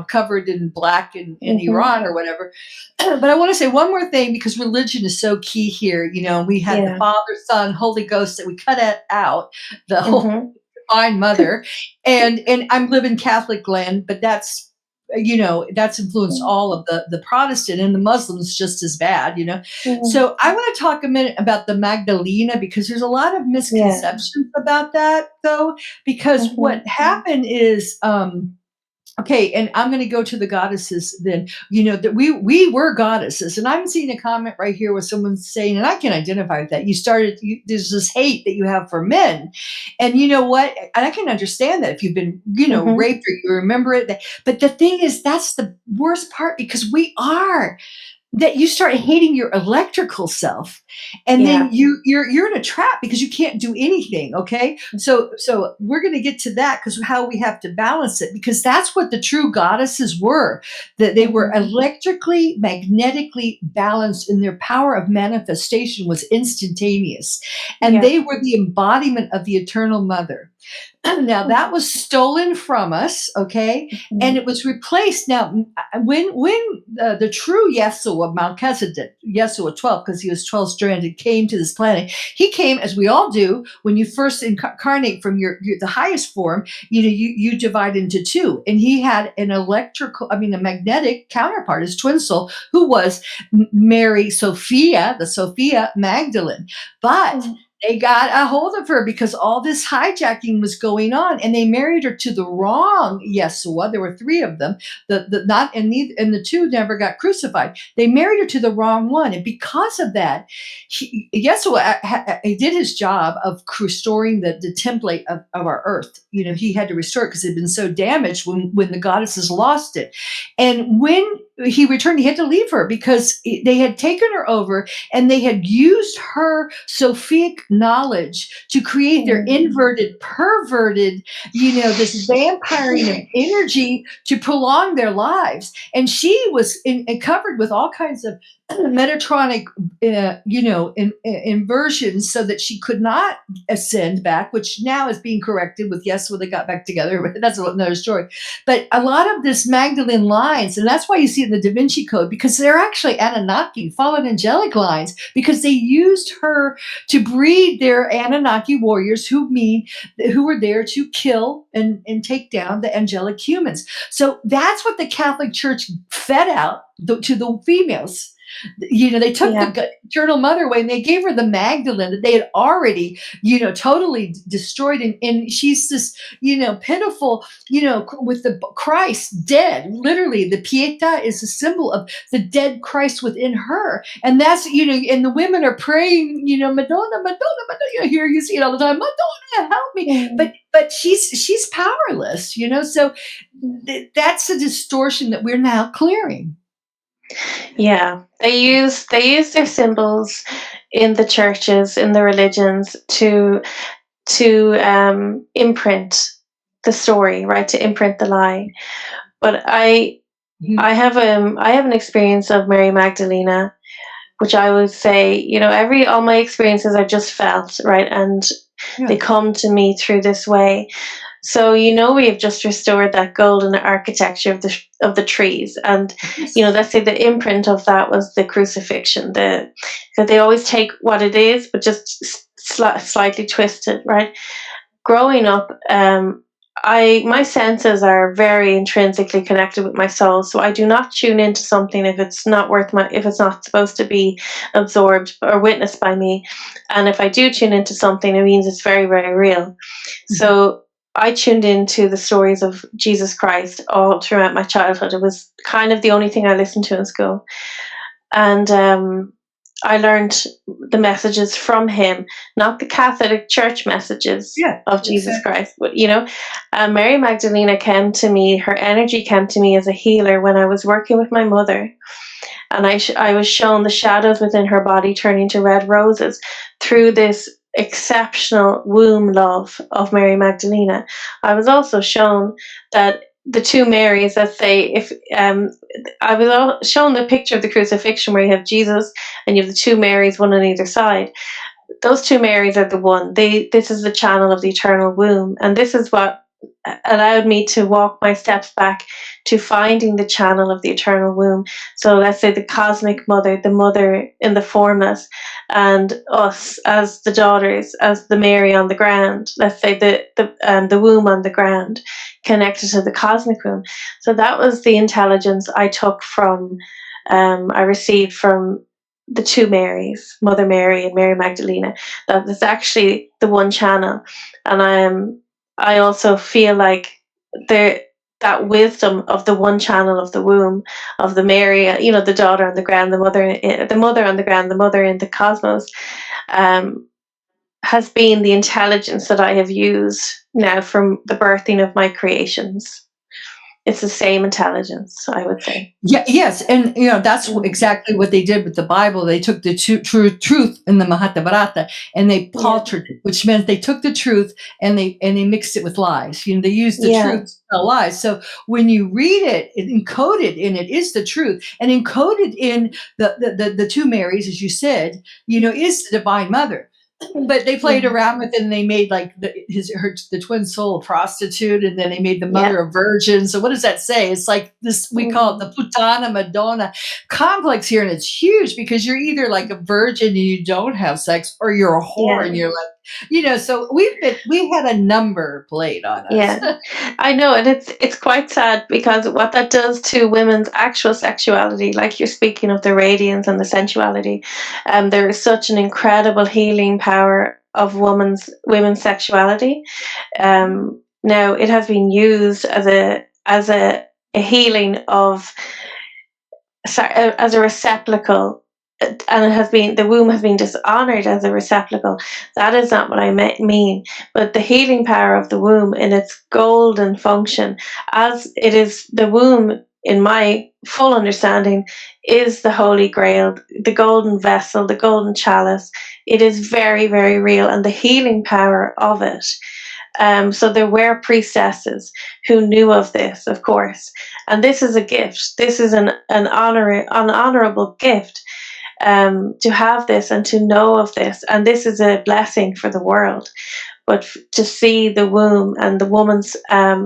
covered in black in Mhm. Iran or whatever. But I want to say one more thing, because religion is so key here. We had the Yeah. Father, Son, Holy Ghost, that we cut it out, the whole Mhm. Divine Mother, and I'm living Catholic land, but that's influenced all of the Protestant and the Muslims just as bad. Mhm. So I want to talk a minute about the Magdalena, because there's a lot of Yeah. misconceptions about that, though, because what Mhm. happened is, okay, and I'm going to go to the goddesses then. That we were goddesses, and I'm seeing a comment right here with someone saying, and I can identify with that. There's this hate that you have for men, and you know what? And I can understand that if you've been, Mhm. raped, or you remember it. But the thing is, that's the worst part, because we are. that you start hating your electrical self, and Yeah. then you're in a trap because you can't do anything. Okay, so we're going to get to that, because how we have to balance it, because that's what the true goddesses were, that they were electrically, magnetically balanced, in their power of manifestation was instantaneous, and Yeah. they were the embodiment of the eternal mother. Now that was stolen from us, okay, and it was replaced. Now, when the true Yeshua, Melchizedek, Yeshua 12, because he was 12 stranded, came to this planet, he came, as we all do, when you first incarnate from the highest form. You divide into two, and he had a magnetic counterpart, his twin soul, who was Mary Sophia, the Sophia Magdalene, but they got a hold of her because all this hijacking was going on, and they married her to the wrong Yeshua. There were three of them. The two never got crucified. They married her to the wrong one, and because of that, Yeshua he did his job of restoring the template of our earth. He had to restore it because it had been so damaged when the goddesses lost it, and when he returned, he had to leave her because they had taken her over, and they had used her Sophic knowledge to create their inverted, perverted, this vampiring of energy to prolong their lives. And she was covered with all kinds of Metatronic, inversions, so that she could not ascend back, which now is being corrected with Yeshua. They got back together, but that's another story. But a lot of this Magdalene lines, and that's why you see it in the Da Vinci Code, because they're actually Anunnaki, fallen angelic lines, because they used her to breed their Anunnaki warriors who were there to kill and take down the angelic humans. So that's what the Catholic Church fed out to the females. They took the eternal mother away, and they gave her the Magdalene that they had already, totally destroyed. And she's this, pitiful, with the Christ dead. Literally, the Pietà is a symbol of the dead Christ within her. And that's, and the women are praying, Madonna, Madonna, Madonna. Here you see it all the time. Madonna, help me. But she's powerless, so that's the distortion that we're now clearing. Yeah, they use their symbols in the churches, in the religions, to imprint the story, right? To imprint the lie. But I have an experience of Mary Magdalena, which I would say, all my experiences are just felt, right, and they come to me through this way. So we have just restored that golden architecture of the trees, and let's say the imprint of that was the crucifixion. That they always take what it is, but just slightly twist it, right? Growing up, my senses are very intrinsically connected with my soul, so I do not tune into something if it's not supposed to be absorbed or witnessed by me, and if I do tune into something, it means it's very, very real. So I tuned into the stories of Jesus Christ all throughout my childhood. It was kind of the only thing I listened to in school. And I learned the messages from him, not the Catholic Church messages of Jesus Christ. But, Mary Magdalena came to me, her energy came to me as a healer when I was working with my mother. And I was shown the shadows within her body turning to red roses through this exceptional womb love of Mary Magdalena. I was also shown that the two Marys, let's say, if I was shown the picture of the crucifixion where you have Jesus and you have the two Marys, one on either side. Those two Marys are the one. This is the channel of the eternal womb, and this is what allowed me to walk my steps back to finding the channel of the eternal womb. So let's say the cosmic mother, the mother in the formless, and us as the daughters, as the Mary on the ground. Let's say the womb on the ground, connected to the cosmic womb. So that was the intelligence I took from, I received from the two Marys, Mother Mary and Mary Magdalena. That is actually the one channel, and I also feel like that wisdom of the one channel of the womb of the Mary, the daughter on the ground, the mother on the ground, the mother in the cosmos, has been the intelligence that I have used now from the birthing of my creations. It's the same intelligence, I would say. Yeah, yes, and that's exactly what they did with the Bible. They took the truth in the Mahabharata and they Yeah, paltered it, which meant they took the truth and they mixed it with lies. They used the yeah, truth to tell lies. So when you read it, encoded in it is the truth, and encoded in the two Marys, as you said, is the Divine Mother. But they played yeah, around with it, and they made like the twin soul a prostitute, and then they made the yeah. mother a virgin. So what does that say? It's like this, we call it Mm. the Putana Madonna complex here, and it's huge because you're either like a virgin and you don't have sex, or you're a whore Yeah, and you're like, so we had a number played on us. yeah. I know, and it's quite sad because what that does to women's actual sexuality, like you're speaking of the radiance and the sensuality, there is such an incredible healing power of women's sexuality. Now it has been used as a healing of, as a receptacle, and the womb has been dishonored as a receptacle. That is not what I mean, but the healing power of the womb in its golden function, as it is the womb, in my full understanding, is the holy grail, the golden vessel, the golden chalice. It is very, very real, and the healing power of it. So there were priestesses who knew of this, of course, and this is a gift. This is an honorable gift, to have this and to know of this, and this is a blessing for the world. But to see the womb and the woman's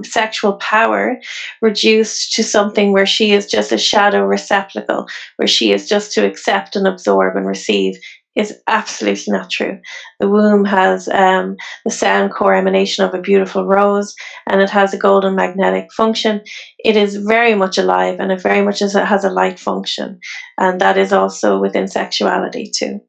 sexual power reduced to something where she is just a shadow receptacle, where she is just to accept and absorb and receive, is absolutely not true. The womb has the sound core emanation of a beautiful rose, and it has a golden magnetic function. It is very much alive, and it very much has a light function, and that is also within sexuality too.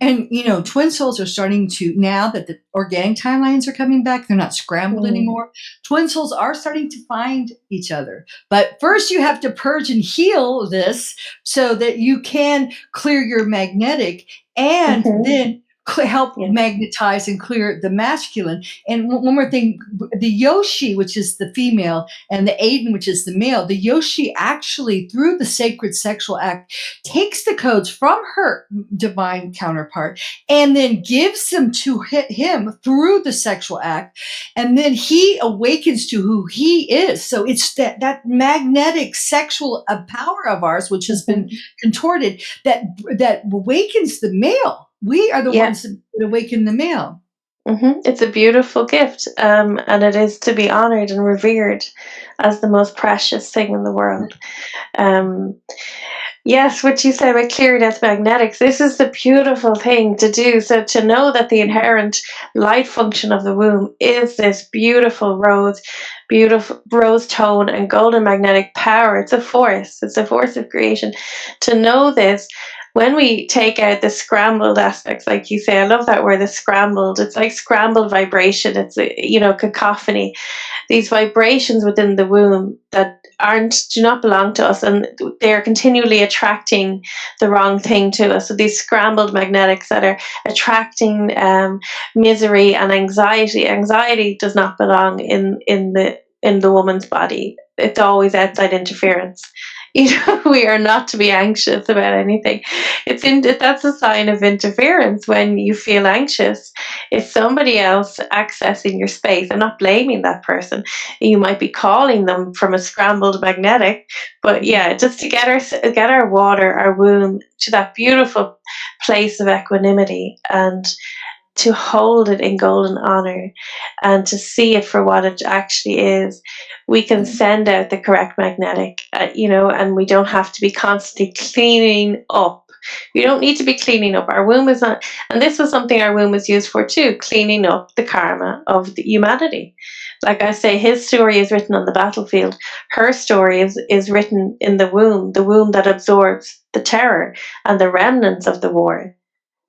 And twin souls are starting to, now that the organic timelines are coming back, they're not scrambled Mm. anymore. Twin souls are starting to find each other. But first you have to purge and heal this so that you can clear your magnetic, and Mm-hmm. then help Yeah. magnetize and clear the masculine. And one more thing, the Yoshi, which is the female, and the Aiden, which is the male, the Yoshi actually, through the sacred sexual act, takes the codes from her divine counterpart and then gives them to him through the sexual act, and then he awakens to who he is. So it's that magnetic sexual power of ours, which has been contorted, that awakens the male. We are the Yeah. ones that awaken the male. It's a beautiful gift, and it is to be honored and revered as the most precious thing in the world. Um, yes, what you said about clear death magnetics, this is the beautiful thing to do. So to know that the inherent light function of the womb is this beautiful rose tone and golden magnetic power. It's a force. It's a force of creation. To know this, when we take out the scrambled aspects, like you say, I love that word, the scrambled. It's like scrambled vibration. It's cacophony. These vibrations within the womb that do not belong to us, and they are continually attracting the wrong thing to us. So these scrambled magnetics that are attracting misery and anxiety. Anxiety does not belong in the woman's body. It's always outside interference. We are not to be anxious about anything. That's a sign of interference when you feel anxious. It's somebody else accessing your space. I'm not blaming that person. You might be calling them from a scrambled magnetic, but yeah, just to get our water, our womb, to that beautiful place of equanimity, and to hold it in golden honor, and to see it for what it actually is. We can send out the correct magnetic, and we don't have to be constantly cleaning up. We don't need to be cleaning up. Our womb is not, and this was something our womb was used for too, cleaning up the karma of the humanity. Like I say, his story is written on the battlefield. Her story is written in the womb that absorbs the terror and the remnants of the war,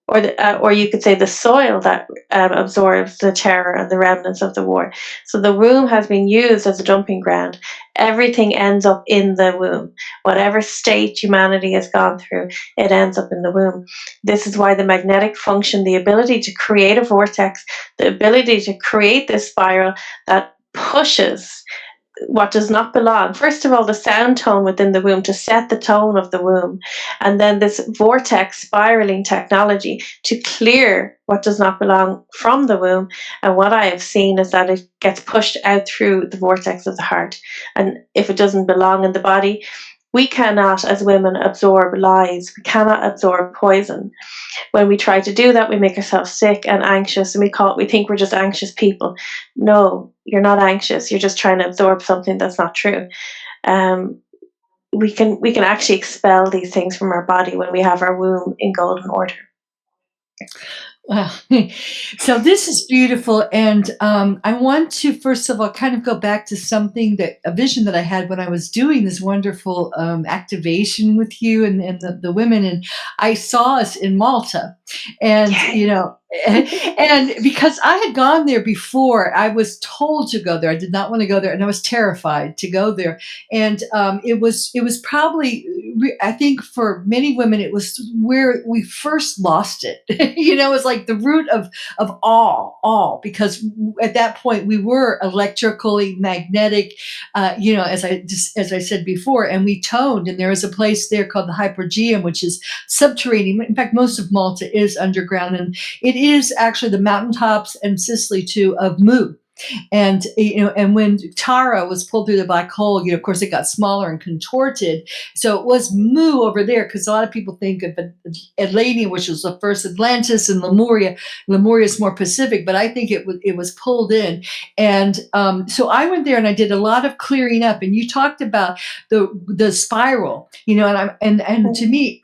or you could say the soil that absorbs the terror and the remnants of the war. So the womb has been used as a dumping ground. Everything ends up in the womb. Whatever state humanity has gone through, it ends up in the womb. This is why the magnetic function, the ability to create a vortex, the ability to create this spiral that pushes what does not belong. First of all, the sound tone within the womb to set the tone of the womb, and then this vortex spiraling technology to clear what does not belong from the womb. And what I have seen is that it gets pushed out through the vortex of the heart. And if it doesn't belong in the body, we cannot, as women, absorb lies. We cannot absorb poison. When we try to do that, we make ourselves sick and anxious, and we think we're just anxious people. No, you're not anxious. You're just trying to absorb something that's not true. Um, we can actually expel these things from our body when we have our womb in golden order. Wow. So this is beautiful. And I want to, first of all, kind of go back to a vision that I had when I was doing this wonderful activation with you and the women. And I saw us in Malta. And, and because I had gone there before, I was told to go there. I did not want to go there. And I was terrified to go there. And it was probably, I think for many women, it was where we first lost it. It was like the root of all, because at that point we were electrically magnetic, as I said before, and we toned. And there is a place there called the Hypergeum, which is subterranean. In fact, most of Malta is underground, and it is actually the mountaintops and Sicily too of Mu. And and when Tara was pulled through the black hole, of course it got smaller and contorted. So it was Mu over there, because a lot of people think of Atlantis, which was the first Atlantis, and Lemuria. Lemuria is more Pacific, but I think it was pulled in. And so I went there and I did a lot of clearing up. And you talked about the spiral, and to me.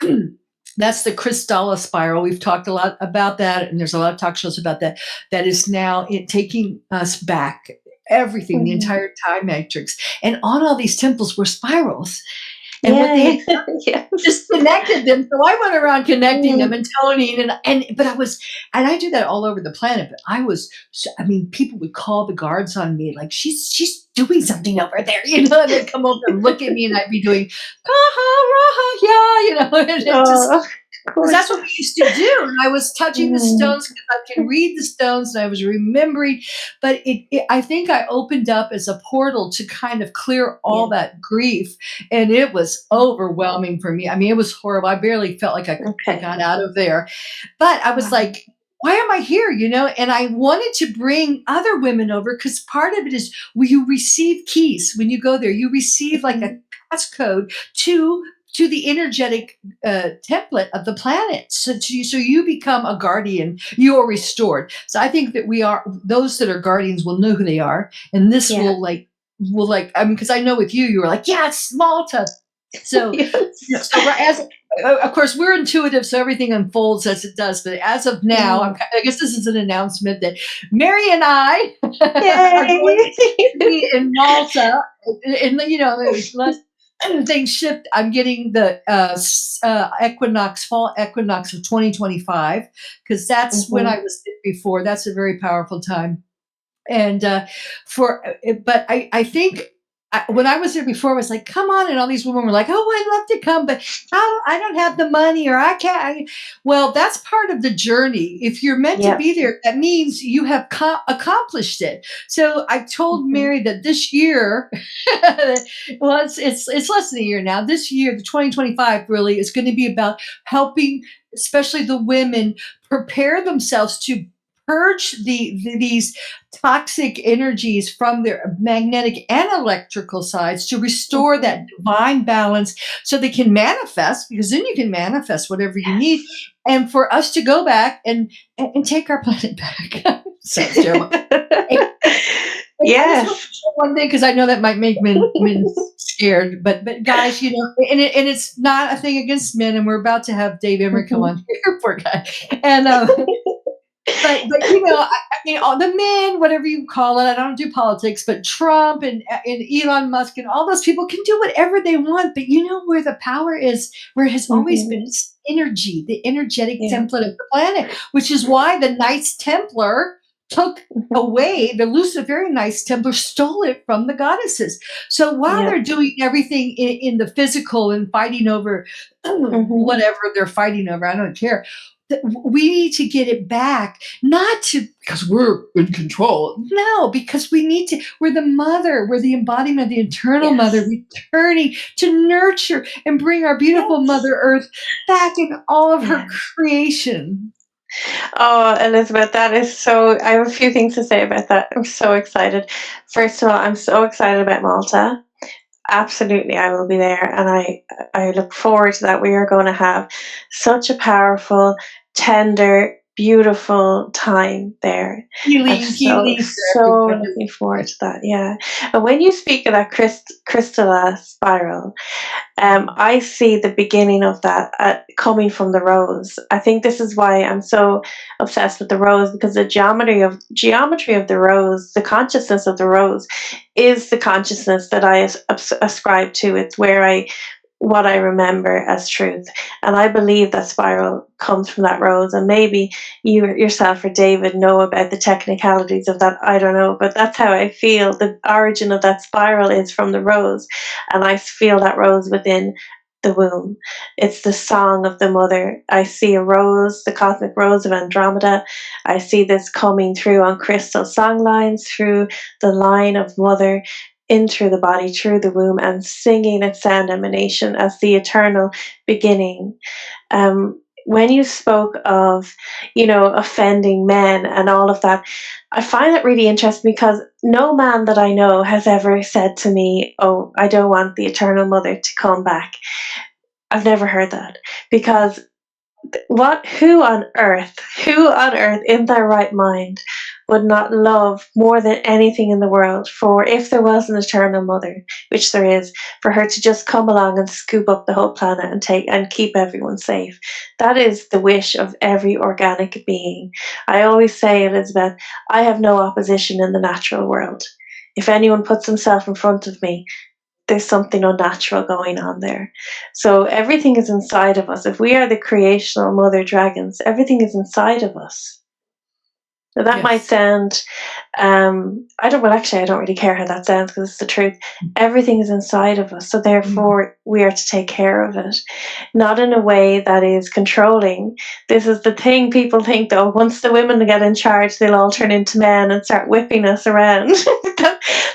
That's the Krystala spiral. We've talked a lot about that, and there's a lot of talk shows about that. That is now taking us back, everything, the entire time matrix. And on all these temples were spirals. And what they had disconnected them. So I went around connecting them and toning, but I do that all over the planet. But people would call the guards on me, like, she's doing something over there, and they'd come over and look at me, and I'd be doing, and it just, because that's what we used to do. And I was touching the stones because I can read the stones, and I was remembering. But I think I opened up as a portal to kind of clear all that grief. And it was overwhelming for me. I mean, it was horrible. I barely felt like I got out of there. But I was like, why am I here? And I wanted to bring other women over, because part of it is you receive keys when you go there. You receive like a passcode to the energetic template of the planet. So you become a guardian, you are restored. So I think that those that are guardians will know who they are. And this will because I know with you were like, it's Malta. So, of course, we're intuitive, so everything unfolds as it does. But as of now, I guess this is an announcement that Mary and I are going to be in Malta. And things shift. I'm getting the fall equinox of 2025, because that's when I was there before. That's a very powerful time. And but I think when I was there before, I was like, come on. And all these women were like, oh, I'd love to come, but I don't have the money, or I can't. Well, that's part of the journey. If you're meant to be there, that means you have accomplished it. So I told Mary that this year, well, it's less than a year now. This year, the 2025 really is going to be about helping, especially the women, prepare themselves to purge these toxic energies from their magnetic and electrical sides, to restore that divine balance, so they can manifest, because then you can manifest whatever you need, and for us to go back and take our planet back. Sounds terrible. Yes. One thing, because I know that might make men scared, but guys, and it's not a thing against men, and we're about to have Dave Emery come on here, poor guy, and but all the men, whatever you call it, I don't do politics, but Trump and Elon Musk and all those people can do whatever they want. But where the power is, where it has always been, energy, the energetic template of the planet, which is why the Knights Templar took away, the Luciferian Knights Templar stole it from the goddesses. So while they're doing everything in the physical and fighting over whatever they're fighting over, I don't care. we need to get it back, not because we're in control. No, because we're the mother, we're the embodiment of the eternal mother, returning to nurture and bring our beautiful Mother Earth back in all of her creation. Oh, Elizabeth, that is so. I have a few things to say about that. I'm so excited. First of all, I'm so excited about Malta. Absolutely, I will be there, and I look forward to that. We are going to have such a powerful, tender, beautiful time there. I'm Healing so looking forward to that. Yeah, and when you speak of that Krystala spiral, I see the beginning of that coming from the rose. I think this is why I'm so obsessed with the rose, because the geometry of the rose, the consciousness of the rose, is the consciousness that I ascribe to. It's what I remember as truth, and I believe that spiral comes from that rose. And maybe you yourself or David know about the technicalities of that. I don't know, but that's how I feel. The origin of that spiral is from the rose, and I feel that rose within the womb. It's the song of the mother. I see a rose, the cosmic rose of Andromeda. I see this coming through on crystal song lines, through the line of mother, in through the body, through the womb, and singing its sound emanation as the eternal beginning. When you spoke of, offending men and all of that, I find that really interesting, because no man that I know has ever said to me, "Oh, I don't want the eternal mother to come back." I've never heard that, because who on earth in their right mind would not love more than anything in the world, for if there was an eternal mother, which there is, for her to just come along and scoop up the whole planet and keep everyone safe? That is the wish of every organic being. I always say, Elizabeth, I have no opposition in the natural world. If anyone puts himself in front of me, there's something unnatural going on there. So everything is inside of us. If we are the creational mother dragons, everything is inside of us. Now that might sound, I don't really care how that sounds, because it's the truth. Everything is inside of us, so therefore we are to take care of it, not in a way that is controlling. This is the thing: people think, though, once the women get in charge, they'll all turn into men and start whipping us around.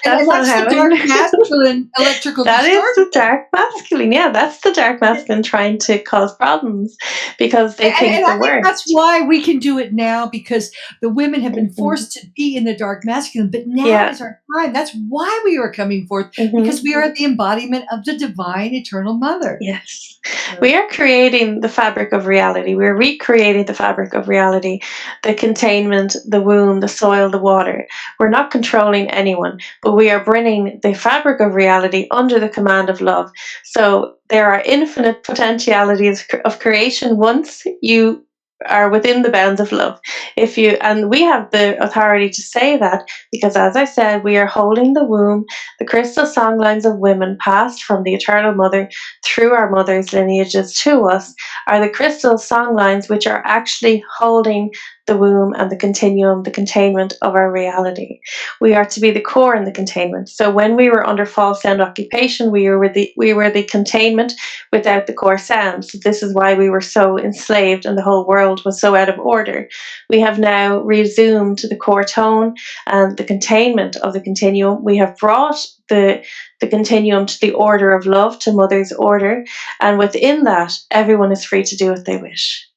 That's not how the dark masculine electrical that distortion. is the dark masculine. Yeah, that's the dark masculine trying to cause problems, because they think the worst. That's why we can do it now, because the women have been forced to be in the dark masculine, but now is our time. That's why we are coming forth, because we are the embodiment of the divine eternal mother. Yes. We are creating the fabric of reality. We're recreating the fabric of reality, the containment, the womb, the soil, the water. We're not controlling anyone, but we are bringing the fabric of reality under the command of love. So there are infinite potentialities of creation once you are within the bounds of love. And we have the authority to say that, because, as I said, we are holding the womb, the crystal songlines of women passed from the eternal mother through our mother's lineages to us, are the crystal songlines which are actually holding the womb and the continuum, the containment of our reality. We are to be the core in the containment. So when we were under false sound occupation, we were the containment without the core sound. So this is why we were so enslaved and the whole world was so out of order. We have now resumed the core tone and the containment of the continuum. We have brought the continuum to the order of love, to Mother's order, and within that, everyone is free to do what they wish.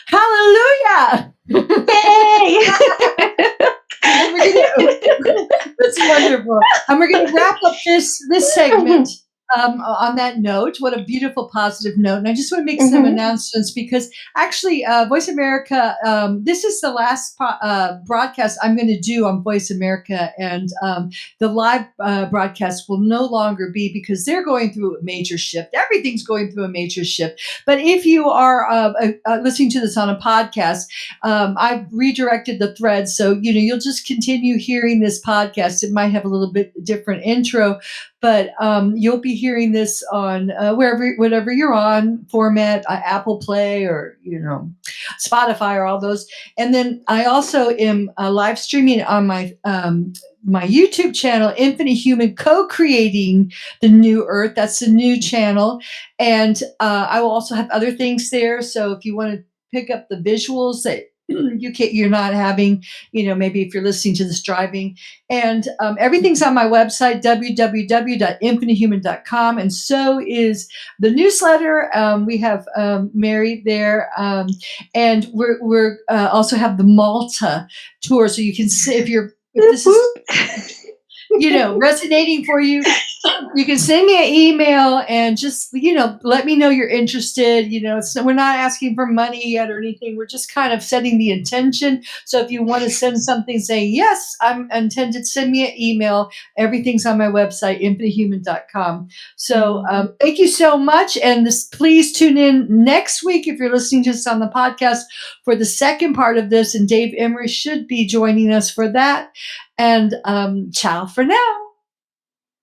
Hallelujah! Yay! That's wonderful. And we're going to wrap up this segment on that note. What a beautiful, positive note. And I just want to make some announcements, because actually Voice America, this is the last broadcast I'm going to do on Voice America. And the live broadcast will no longer be, because they're going through a major shift. Everything's going through a major shift. But if you are listening to this on a podcast, I've redirected the thread. So, you'll just continue hearing this podcast. It might have a little bit different intro, but you'll be hearing this on whatever you're on format, Apple Play or Spotify or all those. And then I also am live streaming on my my YouTube channel, Infinite Human, co-creating the new Earth. That's the new channel, and I will also have other things there. So if you want to pick up the visuals that you're not having, maybe if you're listening to this driving. And everything's on my website, www.infinitehuman.com. And so is the newsletter. We have Mary there. And we're also have the Malta tour. So you can see if this is, resonating for you, you can send me an email and just, let me know you're interested. We're not asking for money yet or anything. We're just kind of setting the intention. So if you want to send something saying, yes, I'm intended, send me an email. Everything's on my website, infinitehuman.com. So thank you so much. And please tune in next week if you're listening to us on the podcast for the second part of this. And Dave Emery should be joining us for that. And ciao for now.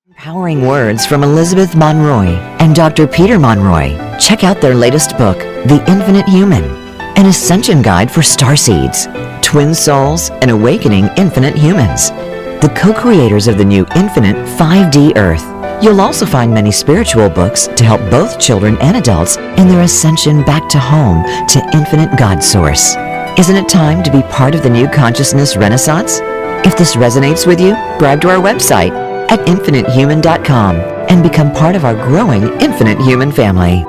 Empowering words from Elizabeth Monroy and Dr. Peter Monroy. Check out their latest book, The Infinite Human, an ascension guide for starseeds, twin souls, and awakening infinite humans. The co-creators of the new infinite 5D Earth. You'll also find many spiritual books to help both children and adults in their ascension back to home to infinite God Source. Isn't it time to be part of the new consciousness renaissance? If this resonates with you, subscribe to our website at infinitehuman.com and become part of our growing Infinite Human family.